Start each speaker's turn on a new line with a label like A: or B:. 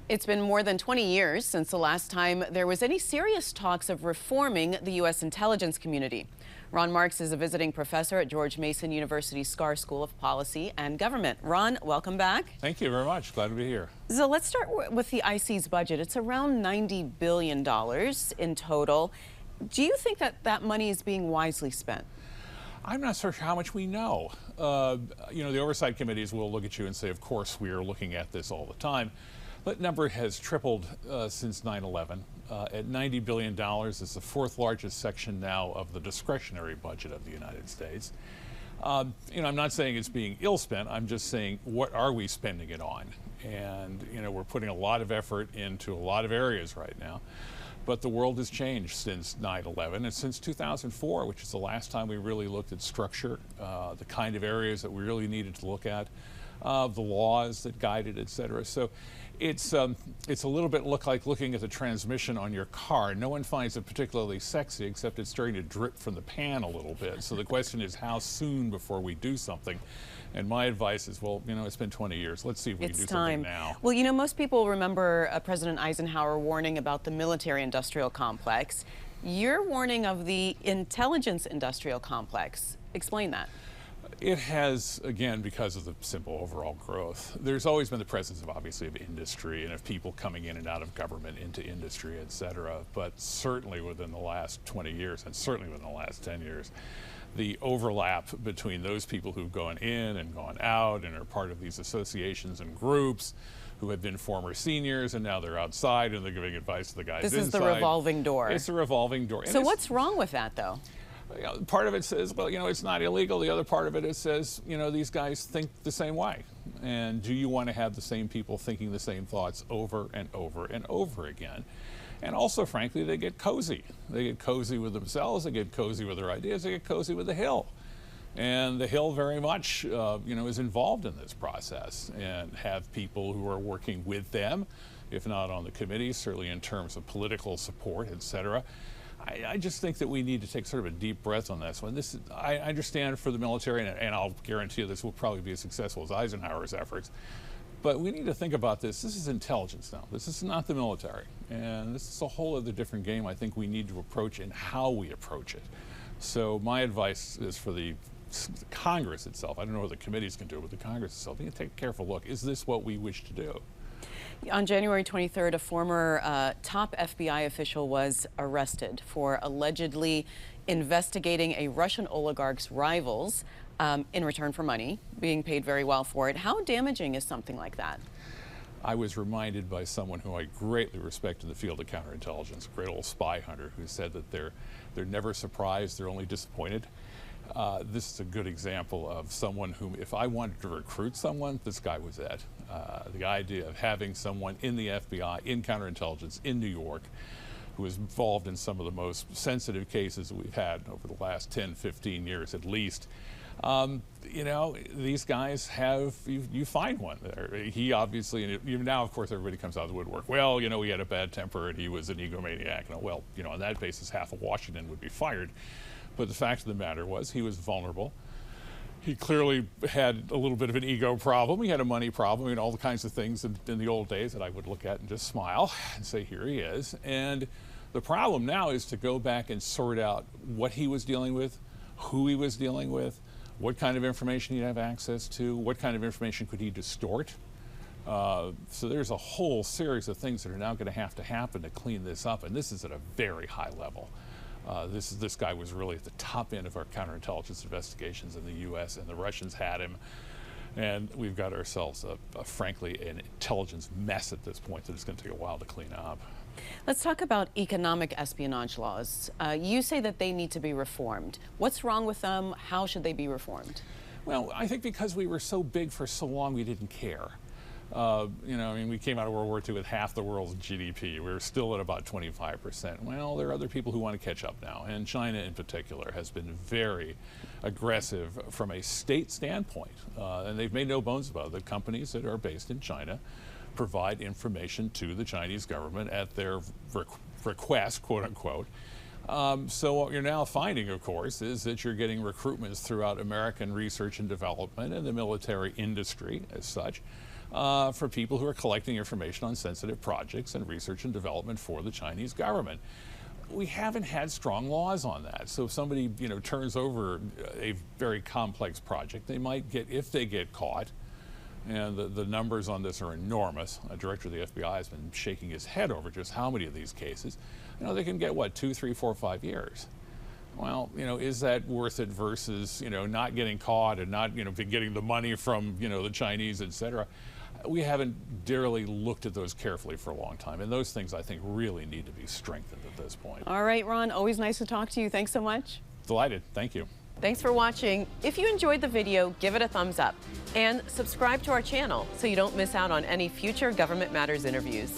A: It's been more than 20 years since the last time there was any serious talks of reforming the U.S. intelligence community. Ron Marks is a visiting professor at George Mason University's Schar School of Policy and Government. Ron, welcome back.
B: Thank you very much. Glad to be here.
A: So let's start with the IC's budget. It's around $90 billion in total. Do you think that that money is being wisely spent?
B: I'm not so sure how much we know. The oversight committees will look at you and say, of course, we are looking at this all the time. That number has tripled since 9/11. At $90 billion, it's the fourth largest section now of the discretionary budget of the United States. I'm not saying it's being ill spent. I'm just saying, what are we spending it on? And, we're putting a lot of effort into a lot of areas right now. But the world has changed since 9/11 and since 2004, which is the last time we really looked at structure, the kind of areas that we really needed to look at, the laws that guided, et cetera. So it's a little bit like looking at the transmission on your car. No one finds it particularly sexy, except it's starting to drip from the pan a little bit. So the question is, how soon before we do something? And my advice is, well, it's been 20 years. Let's see if we can do something now.
A: Well, most people remember President Eisenhower warning about the military-industrial complex. You're warning of the intelligence-industrial complex. Explain that.
B: It has, again, because of the simple overall growth. There's always been the presence of, obviously, of industry and of people coming in and out of government into industry, et cetera. But certainly within the last 20 years, and certainly within the last 10 years, the overlap between those people who've gone in and gone out and are part of these associations and groups who have been former seniors and now they're outside and they're giving advice to the guys inside.
A: This is the revolving door.
B: It's a revolving door.
A: So what's wrong with that, though?
B: Part of it says, well, it's not illegal. The other part of it says, these guys think the same way. And do you want to have the same people thinking the same thoughts over and over and over again? And also, frankly, they get cozy. They get cozy with themselves. They get cozy with their ideas. They get cozy with the Hill. And the Hill very much, is involved in this process and have people who are working with them, if not on the committee, certainly in terms of political support, et cetera. I just think that we need to take sort of a deep breath on this one. I understand for the military, and I'll guarantee you this will probably be as successful as Eisenhower's efforts. But we need to think about this. This is intelligence now. This is not the military. And this is a whole other different game I think we need to approach and how we approach it. So my advice is for the Congress itself. I don't know what the committees can do, but the Congress itself, you can take a careful look. Is this what we wish to do?
A: On January 23rd, a former top FBI official was arrested for allegedly investigating a Russian oligarch's rivals in return for money, being paid very well for it. How damaging is something like that?
B: I was reminded by someone who I greatly respect in the field of counterintelligence, a great old spy hunter, who said that they're never surprised, they're only disappointed. This is a good example of someone whom, if I wanted to recruit someone, this guy was it. The idea of having someone in the FBI, in counterintelligence, in New York, who was involved in some of the most sensitive cases that we've had over the last 10, 15 years at least. These guys have, you find one there. He obviously, and even now, of course, everybody comes out of the woodwork. Well, he had a bad temper and he was an egomaniac. Well, on that basis, half of Washington would be fired. But the fact of the matter was he was vulnerable. He clearly had a little bit of an ego problem. He had a money problem and all the kinds of things in the old days that I would look at and just smile and say, here he is. And the problem now is to go back and sort out what he was dealing with, who he was dealing with, what kind of information he'd have access to, what kind of information could he distort. So there's a whole series of things that are now going to happen to clean this up, and this is at a very high level. This guy was really at the top end of our counterintelligence investigations in the U.S., and the Russians had him. And we've got ourselves, frankly, an intelligence mess at this point that it's going to take a while to clean up.
A: Let's talk about economic espionage laws. You say that they need to be reformed. What's wrong with them? How should they be reformed?
B: Well, I think because we were so big for so long, we didn't care. We came out of World War II with half the world's GDP. We're still at about 25%. Well, there are other people who want to catch up now, and China in particular has been very aggressive from a state standpoint. And they've made no bones about it. The companies that are based in China provide information to the Chinese government at their request, quote unquote. So what you're now finding, of course, is that you're getting recruitments throughout American research and development and the military industry as such. for people who are collecting information on sensitive projects and research and development for the Chinese government. We haven't had strong laws on that. So if somebody, turns over a very complex project, they might get, if they get caught, and the numbers on this are enormous. A director of the FBI has been shaking his head over just how many of these cases. They can get, what, 2, 3, 4, 5 years. Well, is that worth it versus, not getting caught and not, getting the money from, the Chinese, et cetera? We haven't dearly looked at those carefully for a long time, and those things I think really need to be strengthened at this point.
A: All right, Ron, always nice to talk to you. Thanks so much.
B: Delighted. Thank you.
A: Thanks for watching. If you enjoyed the video, give it a thumbs up and subscribe to our channel so you don't miss out on any future Government Matters interviews.